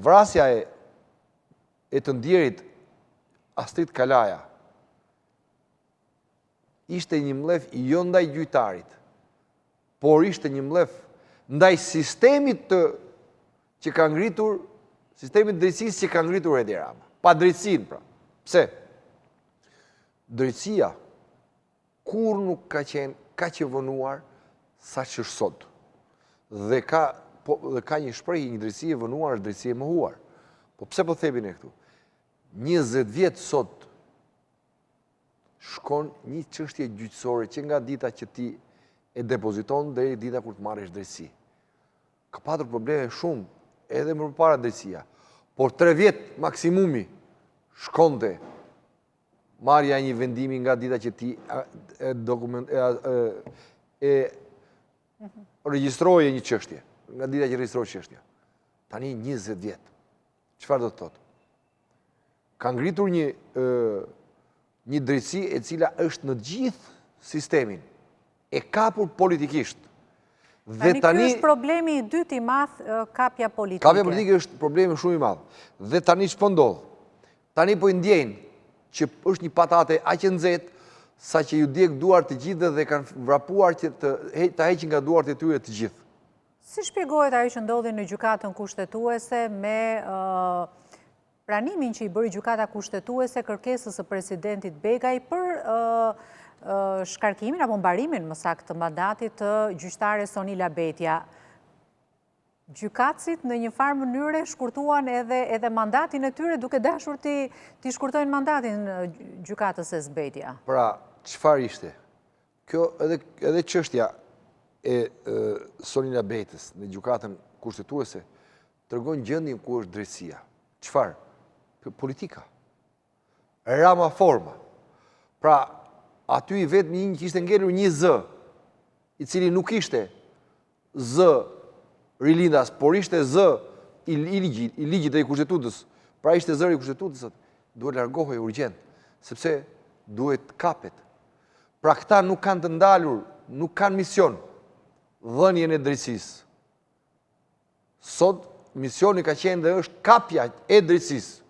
vrasja e të ndjerit Astrid Kalaja ishte një mlef jo ndaj gjyqtarit, por ishte një mlef ndaj sistemit që ka ngritur, sistemit drejtësisë që ka ngritur Edi Rama. Pa drejtësin, pra. Pse? Drejtësia kur nuk ka qenë ka që vënuar sa që sot. Dhe ka një shprehje, një drejtësi e vënuar, drejtësi e mohuar. Po pse po thebin e këtu? 20 vjetë sot shkon një çështje gjyqësore që nga dita që ti e depoziton deri dita kur të marrësh drejtësi. Ka patur probleme shumë edhe më përpara drejtësia. Por 3 vjetë maksimumi shkonte marrja një vendimi nga dita që ti regjistroje një çështje, nga dita që regjistroje çështja. Tani 20 vjetë. Çfarë do të thotë? Ka ngritur një drejtësi e cila është në gjithë sistemin, e kapur politikisht. Tani është problemi i dytë i madh, kapja politike. Kapja politike është problemi shumë i madh. Dhe tani ç'po ndodh? Tani po i ndjejnë që është një patate aq e nxehtë sa që ju djeg duart të gjithë dhe kanë vrapuar që ta heqin nga duart e tyre të gjithë. Si shpjegohet ajo që ndodhi në gjykatën kushtetuese me pranimin që i bëri gjykata kushtetuese kërkesës së presidentit Begaj për shkarkimin apo mbarimin më saktë të mandatit të gjyqtare Sonila Betja? Gjykatësit në një farë mënyre shkurtuan edhe mandatin e tyre duke dashur ti shkurtojnë mandatin gjykatës së Betja. Pra, çfarë ishte? Kjo edhe çështja e Sonila Betës në gjykatën kushtetuese tregon gjendjen ku është drejtësia. Çfarë? Politika. Rama forma. Pra, aty i vetëm një që ishte ngelur një zë, i cili nuk ishte zë rilindas, por ishte zë i ligjit dhe i kushtetutës. Pra ishte zëri i kushtetutës, duhet largohej urgjent, sepse duhet kapet. Pra këta nuk kanë të ndalur, nuk kanë mision dhënien e drejtësisë. Sot misioni ka qenë dhe është kapja e drejtësisë.